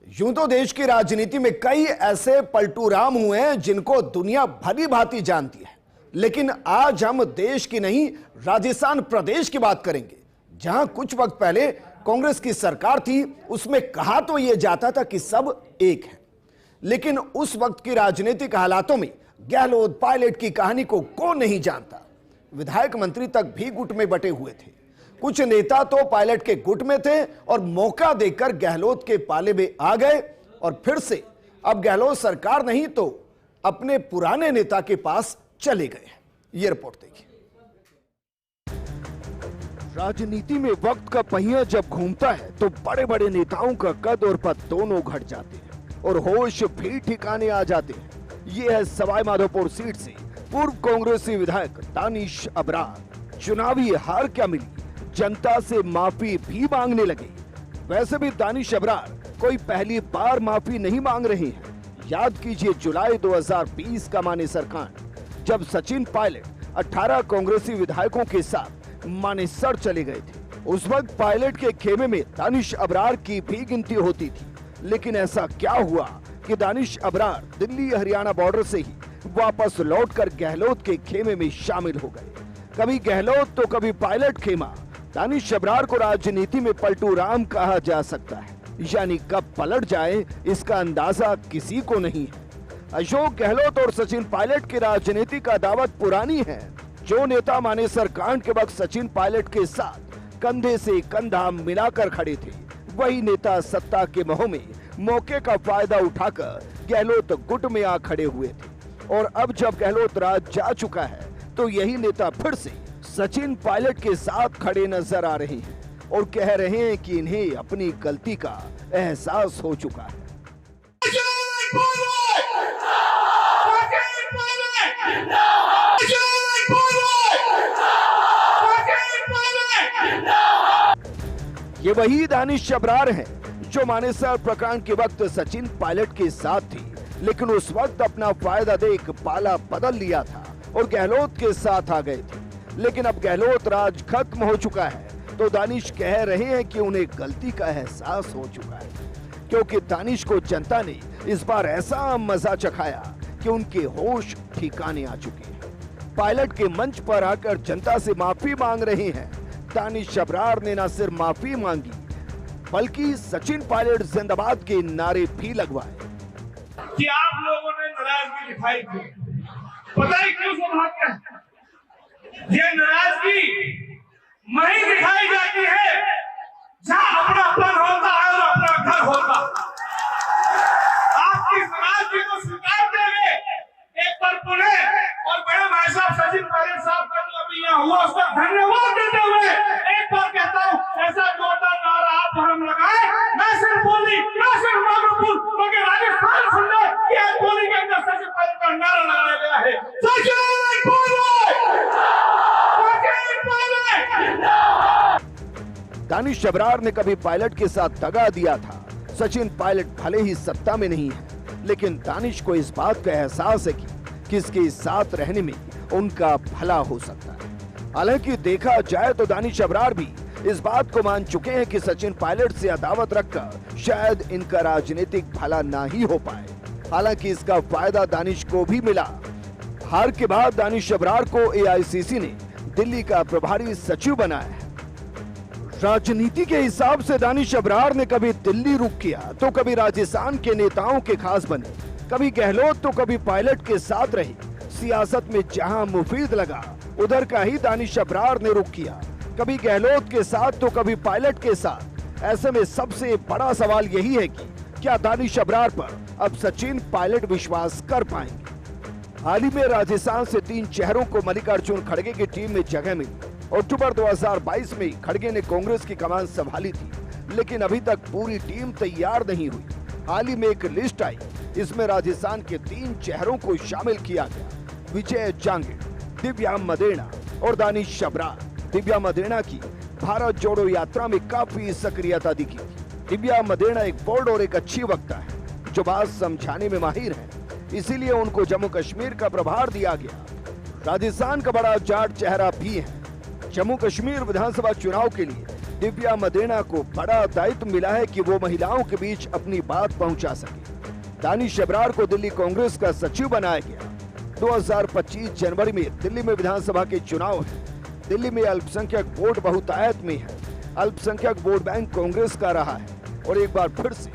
यूं तो देश की राजनीति में कई ऐसे पलटूराम हुए हैं जिनको दुनिया भली भांति जानती है, लेकिन आज हम देश की नहीं राजस्थान प्रदेश की बात करेंगे, जहां कुछ वक्त पहले कांग्रेस की सरकार थी। उसमें कहा तो यह जाता था कि सब एक है, लेकिन उस वक्त की राजनीतिक हालातों में गहलोत पायलट की कहानी को कौन नहीं जानता। विधायक मंत्री तक भी गुट में बटे हुए थे। कुछ नेता तो पायलट के गुट में थे और मौका देकर गहलोत के पाले में आ गए और फिर से अब गहलोत सरकार नहीं तो अपने पुराने नेता के पास चले गए। ये रिपोर्ट देखिए। राजनीति में वक्त का पहिया जब घूमता है तो बड़े बड़े नेताओं का कद और पद दोनों घट जाते हैं और होश भी ठिकाने आ जाते हैं। ये है सवाई माधोपुर सीट से पूर्व कांग्रेसी विधायक दानिश अबरार। चुनावी हार क्या मिली, जनता से माफी भी मांगने लगे। वैसे भी दानिश अबरार कोई पहली बार माफी नहीं मांग रहे हैं। याद कीजिए जुलाई 2020 का मानेसर कांड, जब सचिन पायलट 18 कांग्रेसी विधायकों के साथ मानेसर चले गए थे। उस वक्त पायलट के खेमे में दानिश अबरार की भी गिनती होती थी, लेकिन ऐसा क्या हुआ कि दानिश अबरार दिल्ली हरियाणा बॉर्डर से ही वापस लौटकर गहलोत के खेमे में शामिल हो गए। कभी गहलोत तो कभी पायलट खेमा। दानिश अबरार को राजनीति में पलटू राम कहा जा सकता है, यानी कब पलट जाए इसका अंदाजा किसी को नहीं है। अशोक गहलोत और सचिन पायलट की राजनीति का दावत पुरानी है। जो नेता मानेसर कांड के वक्त सचिन पायलट के साथ कंधे से कंधा मिलाकर खड़े थे, वही नेता सत्ता के मोह में मौके का फायदा उठाकर गहलोत गुट में आ खड़े हुए थे। और अब जब गहलोत राज जा चुका है तो यही नेता फिर से सचिन पायलट के साथ खड़े नजर आ रहे हैं और कह रहे हैं कि इन्हें अपनी गलती का एहसास हो चुका है। ये वही दानिश अबरार हैं जो मानेसर प्रकांड के वक्त सचिन पायलट के साथ थी, लेकिन उस वक्त अपना फायदा देख पाला बदल लिया था और गहलोत के साथ आ गए थे। लेकिन अब गहलोत राज खत्म हो चुका है तो दानिश कह रहे हैं कि उन्हें गलती का एहसास हो चुका है, क्योंकि दानिश को जनता ने इस बार ऐसा मजा चखाया कि उनके होश ठिकाने आ चुके हैं। पायलट के मंच पर आकर जनता से माफी मांग रहे हैं। दानिश अबरार ने न सिर्फ माफी मांगी बल्कि सचिन पायलट जिंदाबाद के नारे भी लगवाए। कि आप लोगों ने नाराजगी दिखाई थी, पता है क्यों सौभाग्य है? ये नाराजगी वहीं दिखाई जाती है जहां अपनापन होता है और अपना घर होता। आपकी नाराजगी को स्वीकारते हुए एक बार पुनः और बड़े भाई साहब सचिन पायलट साहब का जो अभी यहाँ हुआ उसका धन्यवाद देते हुए एक बार कहता हूँ, ऐसा जोरदार नारा आप पर हम लगाए। मैं सिर्फ बोली, मैं सिर्फ माधोपुर मगर राजस्थान सुन ले कि आज बोली के अंदर सचिन पायलट का नारा लगाया गया है। सचिन पायलट, सचिन पायलट। दानिश अबरार ने कभी पायलट के साथ दगा दिया था। सचिन पायलट भले ही सत्ता में नहीं है, लेकिन दानिश को इस बात का एहसास है कि किसके साथ रहने में उनका भला हो सकता है। हालांकि देखा जाए तो दानिश अबरार भी इस बात को मान चुके हैं कि सचिन पायलट से अदावत रखकर शायद इनका राजनीतिक भला ना ही हो पाए। हालांकि इसका फायदा दानिश को भी मिला। हार के बाद दानिश अबरार को एआईसीसी ने दिल्ली का प्रभारी सचिव बनाया है। राजनीति के हिसाब से दानिश अबरार ने कभी दिल्ली रुख किया तो कभी राजस्थान के नेताओं के खास बने, कभी गहलोत तो कभी पायलट के साथ रहे। सियासत में जहां मुफीद लगा उधर का ही दानिश अबरार ने रुख किया, कभी गहलोत के साथ तो कभी पायलट के साथ। ऐसे में सबसे बड़ा सवाल यही है कि क्या दानिश अबरार पर अब सचिन पायलट विश्वास कर पाएंगे। हाल ही में राजस्थान से 3 चेहरों को मल्लिकार्जुन खड़गे की टीम में जगह मिली। अक्टूबर 2022 में खड़गे ने कांग्रेस की कमान संभाली थी, लेकिन अभी तक पूरी टीम तैयार नहीं हुई। हाल ही में एक लिस्ट आई, इसमें राजस्थान के 3 चेहरों को शामिल किया गया, विजय जांगिड़, दिव्या मदेना और दानिश अबरार। दिव्या मदेना की भारत जोड़ो यात्रा में काफी सक्रियता दिखी थी। दिव्या मदेना एक बोल्ड और एक अच्छी वक्ता है जो बात समझाने में माहिर है, इसीलिए उनको जम्मू कश्मीर का प्रभार दिया गया। राजस्थान का बड़ा जाट चेहरा भी है। जम्मू कश्मीर विधानसभा चुनाव के लिए दिव्या मदेना को बड़ा दायित्व मिला है कि वो महिलाओं के बीच अपनी बात पहुंचा सके। दानिश अबरार को दिल्ली कांग्रेस का सचिव बनाया गया। 2025 जनवरी में दिल्ली में विधानसभा के चुनाव है। दिल्ली में अल्पसंख्यक वोट बहुतायत में है। अल्पसंख्यक वोट बैंक कांग्रेस का रहा है और एक बार फिर से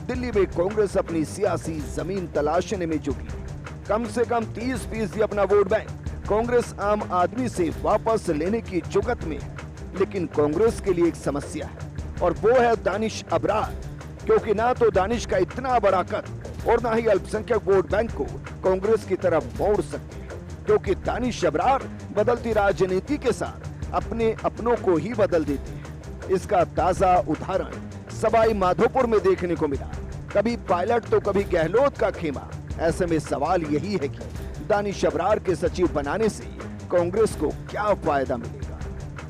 दिल्ली में कांग्रेस अपनी सियासी जमीन तलाशने में जुटी है। कम से कम 30% अपना वोट बैंक कांग्रेस आम आदमी से वापस लेने की जुगत में है। लेकिन कांग्रेस के लिए एक समस्या है और वो है दानिश अबरार, क्योंकि ना तो दानिश का इतना बड़ा कद और ना ही अल्पसंख्यक वोट बैंक को कांग्रेस की तरफ मोड़ सकते हैं, क्योंकि दानिश अबरार बदलती राजनीति के साथ अपने अपनों को ही बदल देते हैं। इसका ताजा उदाहरण सवाई माधोपुर में देखने को मिला। कभी पायलट तो कभी गहलोत का खेमा। ऐसे में सवाल यही है कि दानिश अबरार के सचिव बनाने से कांग्रेस को क्या फायदा मिलेगा।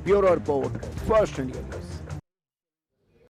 Bureau report, first India.